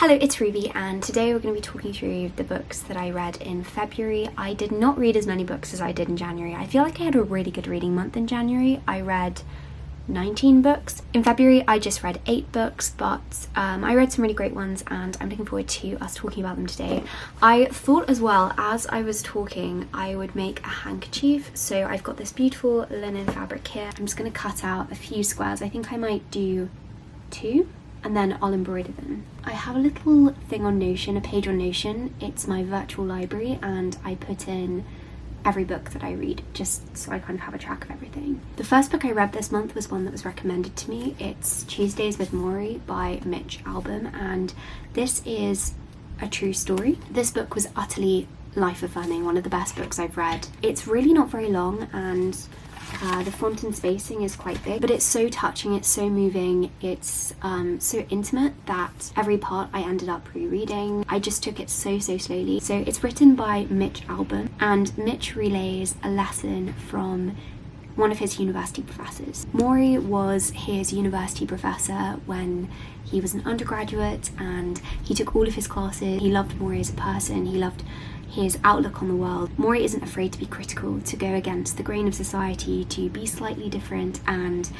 Hello, it's Ruby, and today we're going to be talking through the books that I read in February. I did not read as many books as I did in January. I feel like I had a really good reading month in January. I read 19 books. In February I just read 8 books, but I read some really great ones and I'm looking forward to us talking about them today. I thought as well, as I was talking, I would make a handkerchief. So I've got this beautiful linen fabric here. I'm just going to cut out a few squares. I think I might do 2 and then I'll embroider them. I have a little thing on Notion, a page on Notion. It's my virtual library and I put in every book that I read, just so I kind of have a track of everything. The first book I read this month was one that was recommended to me. It's Tuesdays with Morrie by Mitch Albom, and this is a true story. This book was utterly life-affirming, one of the best books I've read. It's really not very long, and the font and spacing is quite big, but it's so touching, it's so moving, it's so intimate that every part I ended up rereading. I just took it so slowly. So it's written by Mitch Albom, and Mitch relays a lesson from one of his university professors. Morrie was his university professor when he was an undergraduate, and he took all of his classes. He loved Morrie as a person, he loved his outlook on the world. Morrie isn't afraid to be critical, to go against the grain of society, to be slightly different, and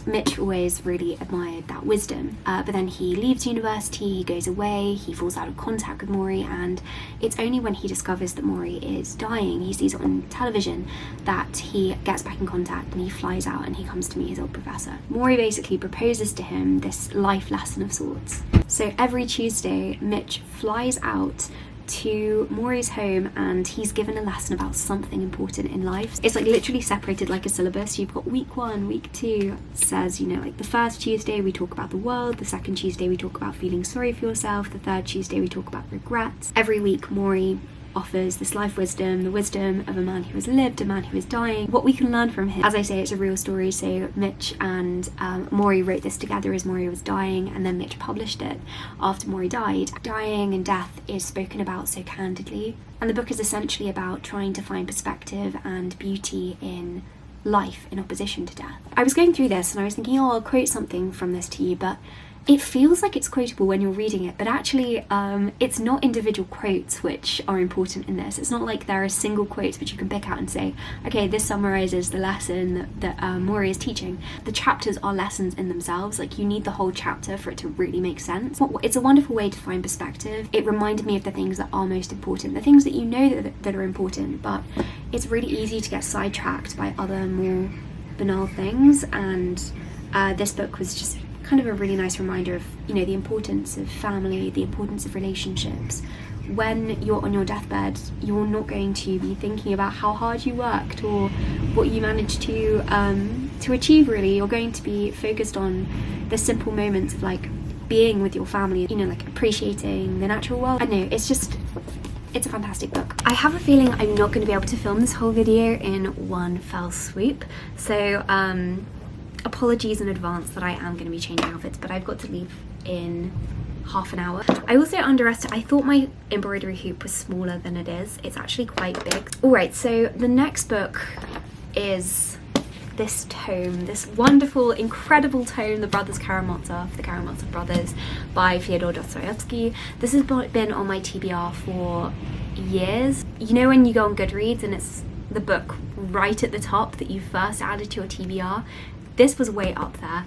Mitch always really admired that wisdom. But then he leaves university, he goes away, he falls out of contact with Morrie, and it's only when he discovers that Morrie is dying, he sees it on television, that he gets back in contact and he flies out and he comes to meet his old professor. Morrie basically proposes to him this life lesson of sorts. So every Tuesday, Mitch flies out to Morrie's home and he's given a lesson about something important in life. It's like literally separated like a syllabus. You've got week 1, week 2 says, you know, like the first Tuesday we talk about the world, the second Tuesday we talk about feeling sorry for yourself, the third Tuesday we talk about regrets. Every week Morrie offers this life wisdom, the wisdom of a man who has lived, a man who is dying, what we can learn from him. As I say, it's a real story, so Mitch and Morrie wrote this together as Morrie was dying, and then Mitch published it after Morrie died. Dying and death is spoken about so candidly, and the book is essentially about trying to find perspective and beauty in life in opposition to death. I was going through this and I was thinking, oh, I'll quote something from this to you, but it feels like it's quotable when you're reading it, but actually it's not individual quotes which are important in this. It's not like there are single quotes which you can pick out and say, okay, this summarizes the lesson that Morrie is teaching. The chapters are lessons in themselves. Like, you need the whole chapter for it to really make sense. It's a wonderful way to find perspective. It reminded me of the things that are most important, the things that you know that are important, but it's really easy to get sidetracked by other more banal things, and this book was just kind of a really nice reminder of, you know, the importance of family, the importance of relationships. When you're on your deathbed, you're not going to be thinking about how hard you worked or what you managed to achieve, really. You're going to be focused on the simple moments of like being with your family, you know, like appreciating the natural world. I know, it's a fantastic book. I have a feeling I'm not going to be able to film this whole video in one fell swoop, so apologies in advance that I am going to be changing outfits, but I've got to leave in half an hour. I also I thought my embroidery hoop was smaller than it is. It's actually quite big. Alright, so the next book is this tome, this wonderful, incredible tome, the Brothers Karamazov, the Karamazov Brothers by Fyodor Dostoevsky. This has been on my TBR for years. You know when you go on Goodreads and it's the book right at the top that you first added to your TBR? This was way up there.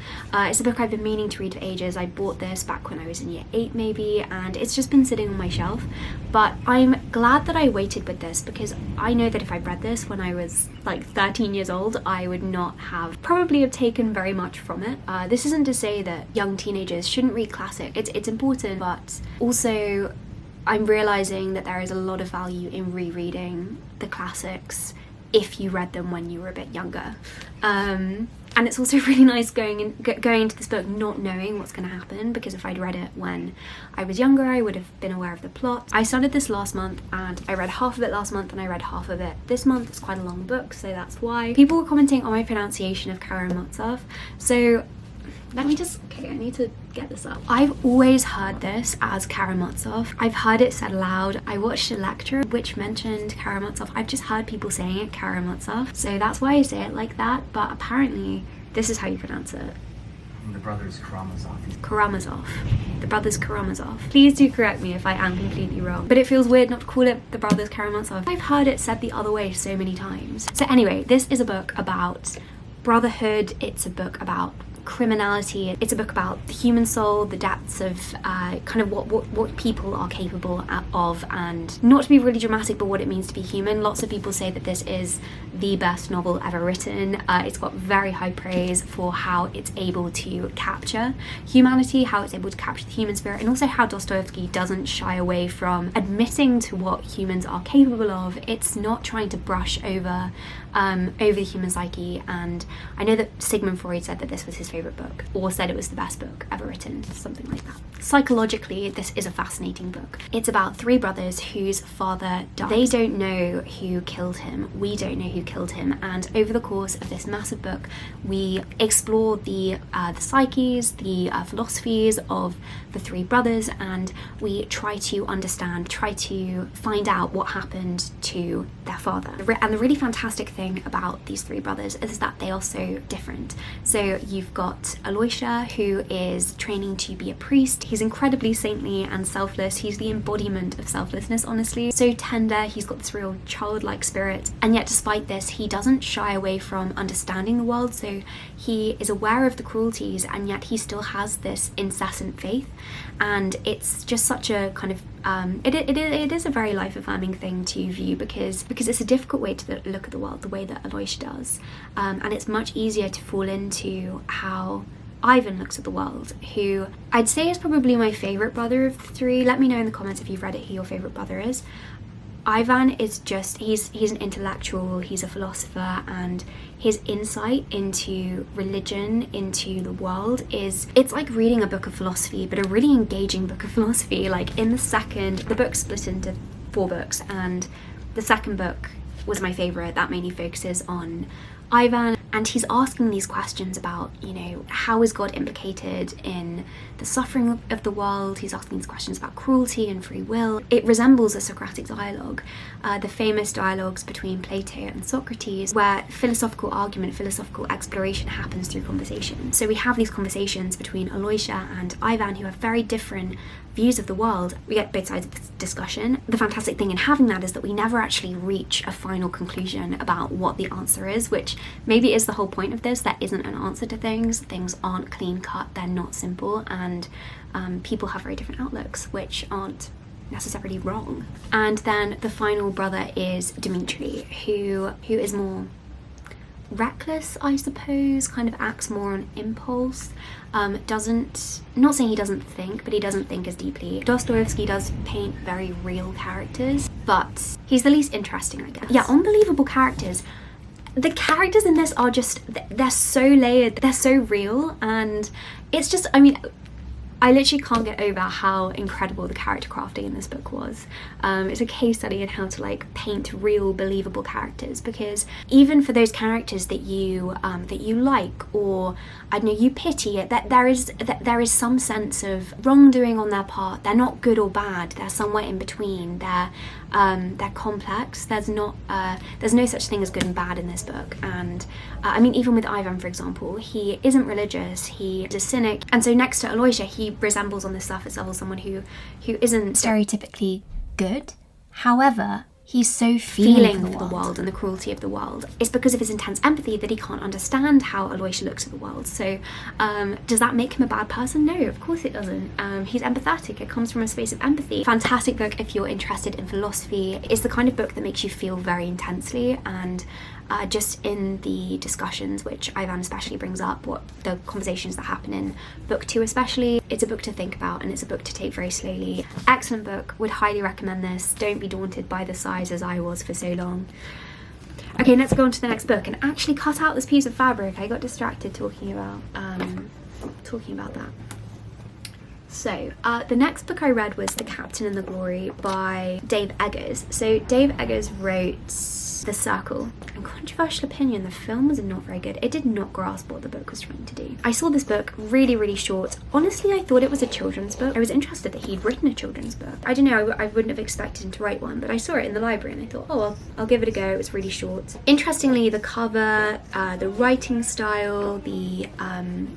It's a book I've been meaning to read for ages. I bought this back when I was in year 8 maybe, and it's just been sitting on my shelf. But I'm glad that I waited with this, because I know that if I'd read this when I was like 13 years old, I would not have probably have taken very much from it. This isn't to say that young teenagers shouldn't read classic. It's important, but also I'm realizing that there is a lot of value in rereading the classics if you read them when you were a bit younger. And it's also really nice going into this book not knowing what's going to happen, because if I'd read it when I was younger, I would have been aware of the plot. I started this last month and I read half of it last month and I read half of it this month. It's quite a long book, so that's why. People were commenting on my pronunciation of Karamazov, so let me just, okay, I need to get this up. I've always heard this as Karamazov. I've heard it said aloud. I watched a lecture which mentioned Karamazov. I've just heard people saying it Karamazov, so that's why I say it like that, but apparently this is how you pronounce it. The Brothers Karamazov. Karamazov. The Brothers Karamazov. Please do correct me if I am completely wrong. But it feels weird not to call it The Brothers Karamazov. I've heard it said the other way so many times. So anyway, this is a book about brotherhood. It's a book about criminality. It's a book about the human soul, the depths of kind of what people are capable of, and not to be really dramatic, but what it means to be human. Lots of people say that this is the best novel ever written. It's got very high praise for how it's able to capture humanity, how it's able to capture the human spirit, and also how Dostoevsky doesn't shy away from admitting to what humans are capable of. It's not trying to brush over the human psyche. And I know that Sigmund Freud said that this was his favourite book, or said it was the best book ever written, something like that. Psychologically, this is a fascinating book. It's about three brothers whose father died. They don't know who killed him. We don't know who killed him. And over the course of this massive book, we explore the psyches, the philosophies of the three brothers, and we try to understand, try to find out what happened to their father. And the really fantastic thing about these three brothers is that they are so different. So you've got Aloysia, who is training to be a priest. He's incredibly saintly and selfless. He's the embodiment of selflessness, honestly. So tender, he's got this real childlike spirit. And yet despite this, he doesn't shy away from understanding the world. So he is aware of the cruelties, and yet he still has this incessant faith. And it's just such a kind of it is a very life-affirming thing to view, because it's a difficult way to look at the world, the way that Aloysia does, and it's much easier to fall into how Ivan looks at the world, who I'd say is probably my favourite brother of the three. Let me know in the comments if you've read it who your favourite brother is. Ivan is just, he's an intellectual, he's a philosopher, and his insight into religion, into the world it's like reading a book of philosophy, but a really engaging book of philosophy. Like the book's split into 4 books, and the second book was my favourite. That mainly focuses on Ivan, and he's asking these questions about, you know, how is God implicated in the suffering of the world. He's asking these questions about cruelty and free will. It resembles a Socratic dialogue, the famous dialogues between Plato and Socrates, where philosophical argument, philosophical exploration happens through conversation. So we have these conversations between Aloysia and Ivan, who have very different views of the world. We get both sides of this discussion. The fantastic thing in having that is that we never actually reach a final conclusion about what the answer is, which maybe is the whole point of this. There isn't an answer to things. Things aren't clean cut, they're not simple, and people have very different outlooks, which aren't necessarily wrong. And then the final brother is Dmitri, who is more reckless, I suppose, kind of acts more on impulse, not saying he doesn't think, but he doesn't think as deeply. Dostoevsky does paint very real characters, but he's the least interesting, I guess. Yeah, unbelievable characters. The characters in this are just, they're so layered, they're so real, and it's just, I mean, I literally can't get over how incredible the character crafting in this book was. It's a case study in how to like paint real, believable characters, because even for those characters that you like, or I don't know, you pity it, that there is some sense of wrongdoing on their part. They're not good or bad. They're somewhere in between. They're complex. There's no such thing as good and bad in this book. And I mean, even with Ivan, for example, he isn't religious. He is a cynic, and so next to Aloysia, he resembles on the surface level someone who isn't stereotypically good. However, he's so feeling for the world and the cruelty of the world. It's because of his intense empathy that he can't understand how Aloysia looks at the world. So does that make him a bad person? No, of course it doesn't. He's empathetic. It comes from a space of empathy. Fantastic book if you're interested in philosophy. It's the kind of book that makes you feel very intensely, and just in the discussions, which Ivan especially brings up, what the conversations that happen in book 2 especially, it's a book to think about, and it's a book to take very slowly. Excellent book, would highly recommend this. Don't be daunted by the size as I was for so long. Okay, let's go on to the next book, and actually cut out this piece of fabric. I got distracted talking about that. So, the next book I read was The Captain and the Glory by Dave Eggers. So Dave Eggers wrote The Circle. And controversial opinion, the film was not very good. It did not grasp what the book was trying to do. I saw this book, really, really short. Honestly, I thought it was a children's book. I was interested that he'd written a children's book. I don't know, I wouldn't have expected him to write one, but I saw it in the library and I thought, oh, well, I'll give it a go. It was really short. Interestingly, the cover, the writing style, the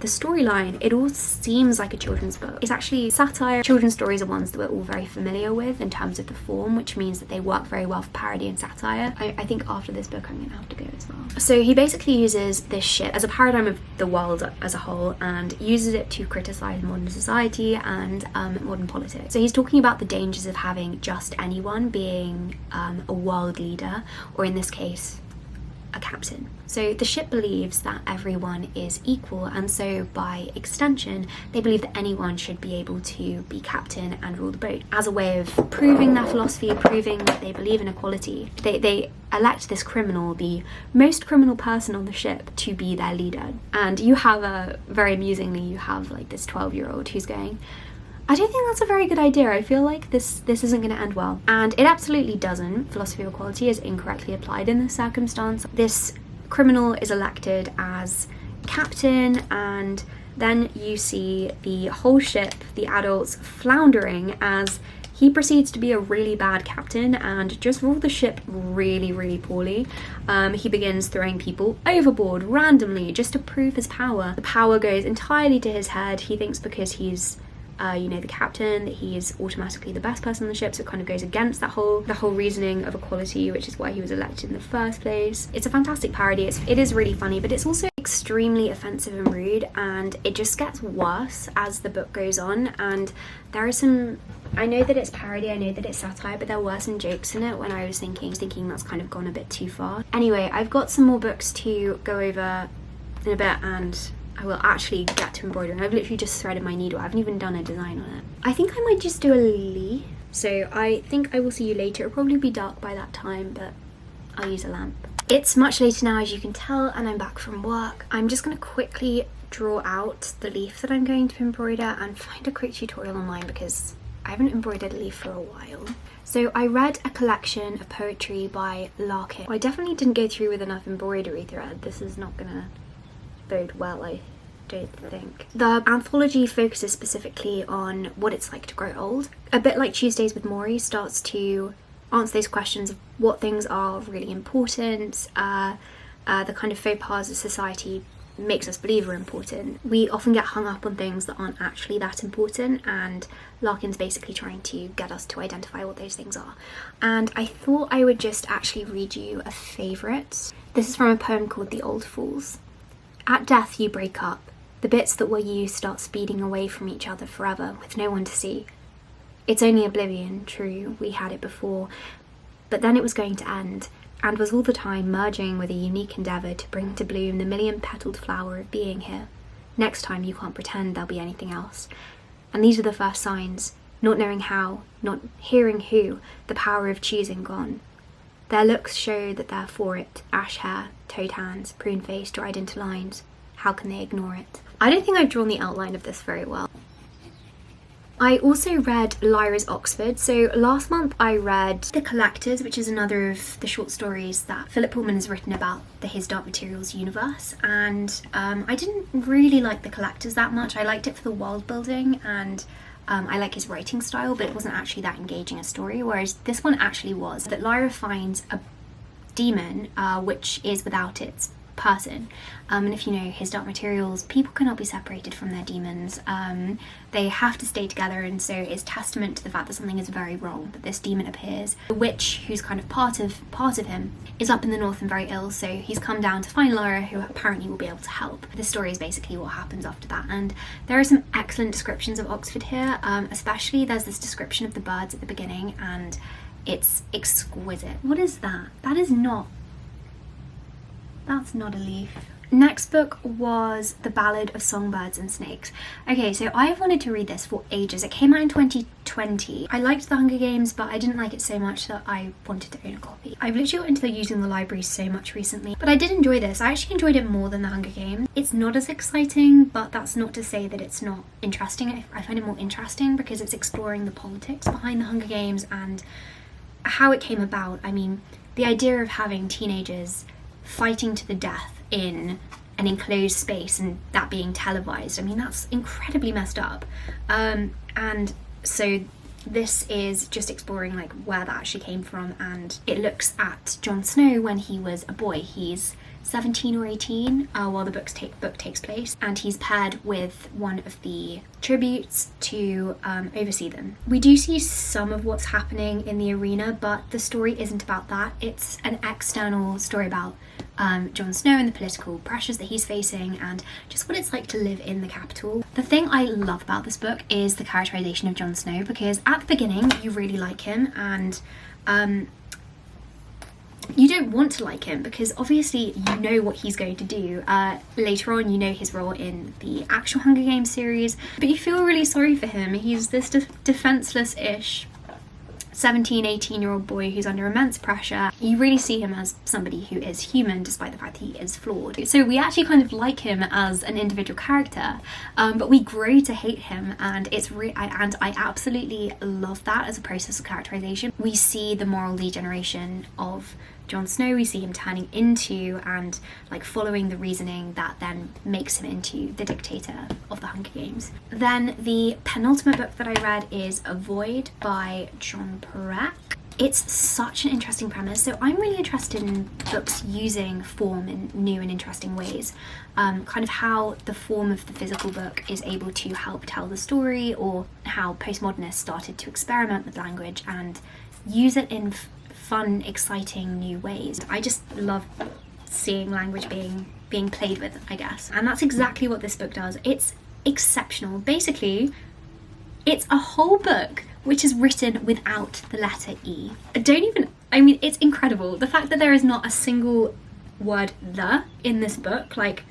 storyline, it all seems like a children's book. It's actually satire. Children's stories are ones that we're all very familiar with in terms of the form, which means that they work very well for parody and satire. I think after this book I'm gonna have to go as well. So he basically uses this ship as a paradigm of the world as a whole and uses it to criticize modern society and modern politics. So he's talking about the dangers of having just anyone being a world leader, or in this case, a captain. So the ship believes that everyone is equal, and so by extension they believe that anyone should be able to be captain and rule the boat. As a way of proving their philosophy, proving that they believe in equality, they elect this criminal, the most criminal person on the ship, to be their leader. And you have very amusingly, you have like this 12-year-old who's going, I don't think that's a very good idea. I feel like this isn't going to end well. And it absolutely doesn't. Philosophy of equality is incorrectly applied in this circumstance. This criminal is elected as captain, and then you see the whole ship, the adults, floundering as he proceeds to be a really bad captain and just rule the ship really, really poorly. He begins throwing people overboard randomly just to prove his power. The power goes entirely to his head. He thinks because he's the captain, that he is automatically the best person on the ship, so it kind of goes against the whole reasoning of equality, which is why he was elected in the first place. It's a fantastic parody. It is really funny, but it's also extremely offensive and rude, and it just gets worse as the book goes on. And there are some, I know that it's parody, I know that it's satire, but there were some jokes in it when I was thinking that's kind of gone a bit too far. Anyway, I've got some more books to go over in a bit, and I will actually get to embroidering. I've literally just threaded my needle. I haven't even done a design on it. I think I might just do a leaf. So I think I will see you later. It'll probably be dark by that time, but I'll use a lamp. It's much later now, as you can tell, and I'm back from work. I'm just going to quickly draw out the leaf that I'm going to embroider and find a quick tutorial online because I haven't embroidered a leaf for a while. So I read a collection of poetry by Larkin. I definitely didn't go through with enough embroidery thread. This is not gonna bode well, I don't think. The anthology focuses specifically on what it's like to grow old. A bit like Tuesdays with Morrie, starts to answer those questions of what things are really important, the kind of faux pas that society makes us believe are important. We often get hung up on things that aren't actually that important, and Larkin's basically trying to get us to identify what those things are. And I thought I would just actually read you a favourite. This is from a poem called The Old Fools. At death you break up. The bits that were you start speeding away from each other forever with no one to see. It's only oblivion, true, we had it before, but then it was going to end, and was all the time merging with a unique endeavour to bring to bloom the million-petalled flower of being here. Next time you can't pretend there'll be anything else. And these are the first signs, not knowing how, not hearing who, the power of choosing gone. Their looks show that they're for it, ash hair, toad hands, prune face dried into lines. How can they ignore it? I don't think I've drawn the outline of this very well. I also read Lyra's Oxford. So last month I read The Collectors, which is another of the short stories that Philip Pullman has written about the His Dark Materials universe, and I didn't really like The Collectors that much. I liked it for the world building, and I like his writing style, but it wasn't actually that engaging a story, whereas this one actually was. That Lyra finds a demon which is without its person, and if you know His Dark Materials, people cannot be separated from their demons. They have to stay together, and so it's testament to the fact that something is very wrong that this demon appears. The witch, who's kind of part of him, is up in the north and very ill, so he's come down to find Lyra, who apparently will be able to help. The story is basically what happens after that, and there are some excellent descriptions of Oxford here, especially there's this description of the birds at the beginning, and it's exquisite. What is that? That's not a leaf. Next book was The Ballad of Songbirds and Snakes. Okay, so I've wanted to read this for ages. It came out in 2020. I liked The Hunger Games, but I didn't like it so much that I wanted to own a copy. I've literally got into using the library so much recently, but I did enjoy this. I actually enjoyed it more than The Hunger Games. It's not as exciting, but that's not to say that it's not interesting. I find it more interesting because it's exploring the politics behind The Hunger Games, and how it came about, I mean, the idea of having teenagers fighting to the death in an enclosed space and that being televised, I mean, that's incredibly messed up. And so this is just exploring like where that actually came from, and it looks at Jon Snow when he was a boy. He's 17 or 18 while the book takes place, and he's paired with one of the tributes to oversee them. We do see some of what's happening in the arena, but the story isn't about that. It's an external story about Jon Snow and the political pressures that he's facing and just what it's like to live in the capital. The thing I love about this book is the characterization of Jon Snow, because at the beginning you really like him, and you don't want to like him because obviously you know what he's going to do. Later on you know his role in the actual Hunger Games series, but you feel really sorry for him. He's this defenseless-ish 17, 18-year-old boy who's under immense pressure. You really see him as somebody who is human despite the fact that he is flawed. So we actually kind of like him as an individual character, but we grow to hate him, and I absolutely love that as a process of characterization. We see the moral degeneration of Jon Snow. We see him turning into and like following the reasoning that then makes him into the dictator of the Hunger Games. Then the penultimate book that I read is A Void by John Perec. It's such an interesting premise. So I'm really interested in books using form in new and interesting ways. Kind of how the form of the physical book is able to help tell the story, or how postmodernists started to experiment with language and use it in fun, exciting new ways. I just love seeing language being played with, I guess. And that's exactly what this book does. It's exceptional. Basically, it's a whole book which is written without the letter E. It's incredible. The fact that there is not a single word "the" in this book, like,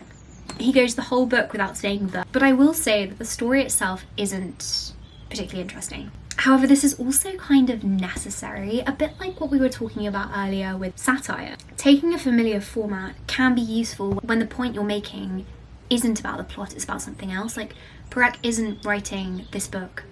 he goes the whole book without saying "the." But I will say that the story itself isn't particularly interesting. However, this is also kind of necessary, a bit like what we were talking about earlier with satire. Taking a familiar format can be useful when the point you're making isn't about the plot, it's about something else. Like, Perec isn't writing this book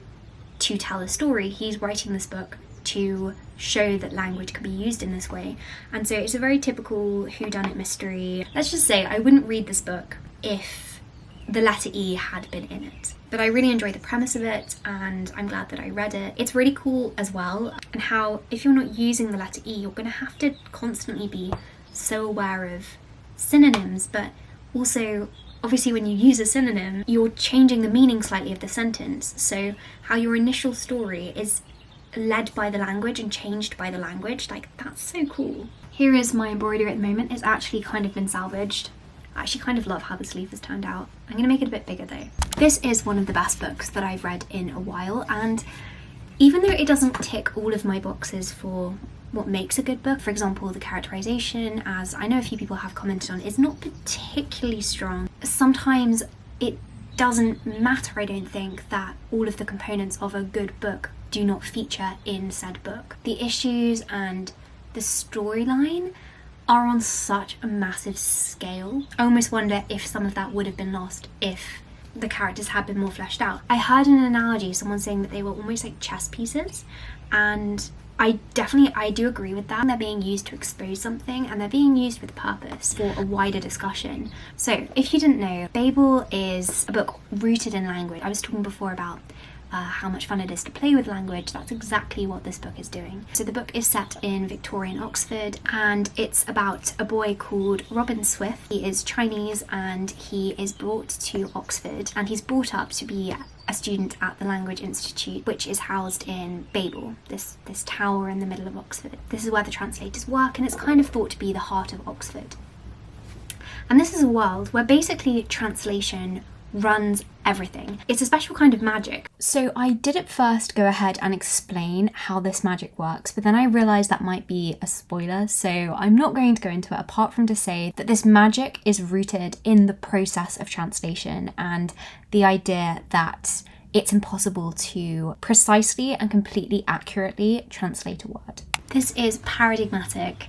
to tell a story, he's writing this book to show that language can be used in this way. And so it's a very typical whodunit mystery. Let's just say I wouldn't read this book if the letter E had been in it. But I really enjoy the premise of it, and I'm glad that I read it. It's really cool as well, and how if you're not using the letter E, you're going to have to constantly be so aware of synonyms, but also obviously when you use a synonym, you're changing the meaning slightly of the sentence. So how your initial story is led by the language and changed by the language, like, that's so cool. Here is my embroidery at the moment. It's actually kind of been salvaged. I actually kind of love how the sleeve has turned out. I'm going to make it a bit bigger though. This is one of the best books that I've read in a while, and even though it doesn't tick all of my boxes for what makes a good book, for example, the characterization, as I know a few people have commented on, is not particularly strong. Sometimes it doesn't matter, I don't think, that all of the components of a good book do not feature in said book. The issues and the storyline are on such a massive scale. I almost wonder if some of that would have been lost if the characters had been more fleshed out. I heard an analogy, someone saying that they were almost like chess pieces, and I do agree with that. They're being used to expose something, and they're being used with purpose for a wider discussion. So if you didn't know, Babel is a book rooted in language. I was talking before about how much fun it is to play with language. That's exactly what this book is doing. So the book is set in Victorian Oxford, and it's about a boy called Robin Swift. He is Chinese, and he is brought to Oxford, and he's brought up to be a student at the Language Institute, which is housed in Babel, this tower in the middle of Oxford. This is where the translators work, and it's kind of thought to be the heart of Oxford. And this is a world where basically translation runs everything. It's a special kind of magic. So I did at first go ahead and explain how this magic works, but then I realised that might be a spoiler, so I'm not going to go into it, apart from to say that this magic is rooted in the process of translation and the idea that it's impossible to precisely and completely accurately translate a word. This is paradigmatic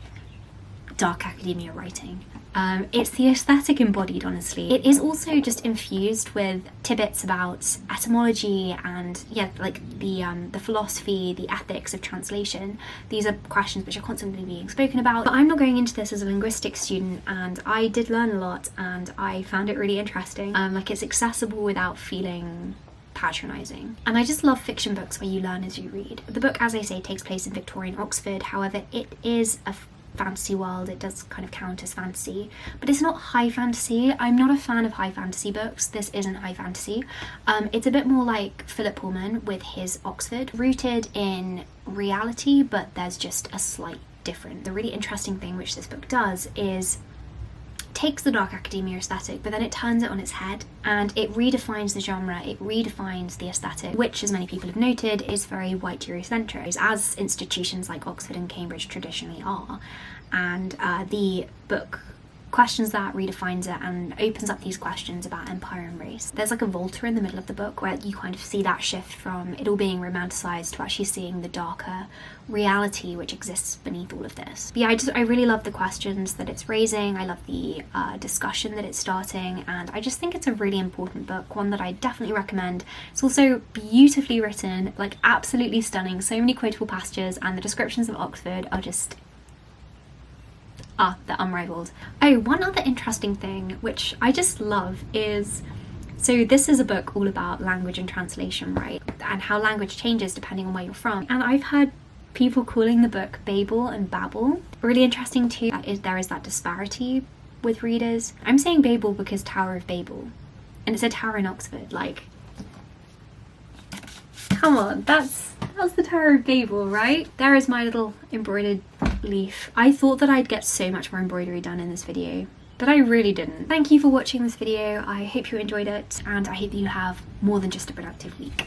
dark academia writing. It's the aesthetic embodied, honestly. It is also just infused with tidbits about etymology and, yeah, like the philosophy, the ethics of translation. These are questions which are constantly being spoken about. But I'm not going into this as a linguistics student, and I did learn a lot, and I found it really interesting. Like, it's accessible without feeling patronising. And I just love fiction books where you learn as you read. The book, as I say, takes place in Victorian Oxford. However, it is a fantasy world. It does kind of count as fantasy, but it's not high fantasy. I'm not a fan of high fantasy books. This isn't high fantasy. It's a bit more like Philip Pullman with his Oxford, rooted in reality, but there's just a slight difference. The really interesting thing which this book does is takes the dark academia aesthetic, but then it turns it on its head and it redefines the genre, it redefines the aesthetic, which, as many people have noted, is very white Eurocentric, as institutions like Oxford and Cambridge traditionally are. And the book questions that, redefines it, and opens up these questions about empire and race. There's like a Volta in the middle of the book where you kind of see that shift from it all being romanticized to actually seeing the darker reality which exists beneath all of this. But yeah, I really love the questions that it's raising. I love the discussion that it's starting, and I just think it's a really important book, one that I definitely recommend. It's also beautifully written, like absolutely stunning, so many quotable passages, and the descriptions of Oxford are just they're unrivaled. Oh, one other interesting thing which I just love is, so this is a book all about language and translation, right? And how language changes depending on where you're from. And I've heard people calling the book Babel and Babel. Really interesting too, there is that disparity with readers. I'm saying Babel because Tower of Babel, and it's a tower in Oxford. Like, come on, that's the Tower of Babel, right? There is my little embroidered leaf. I thought that I'd get so much more embroidery done in this video, but I really didn't. Thank you for watching this video. I hope you enjoyed it, and I hope you have more than just a productive week.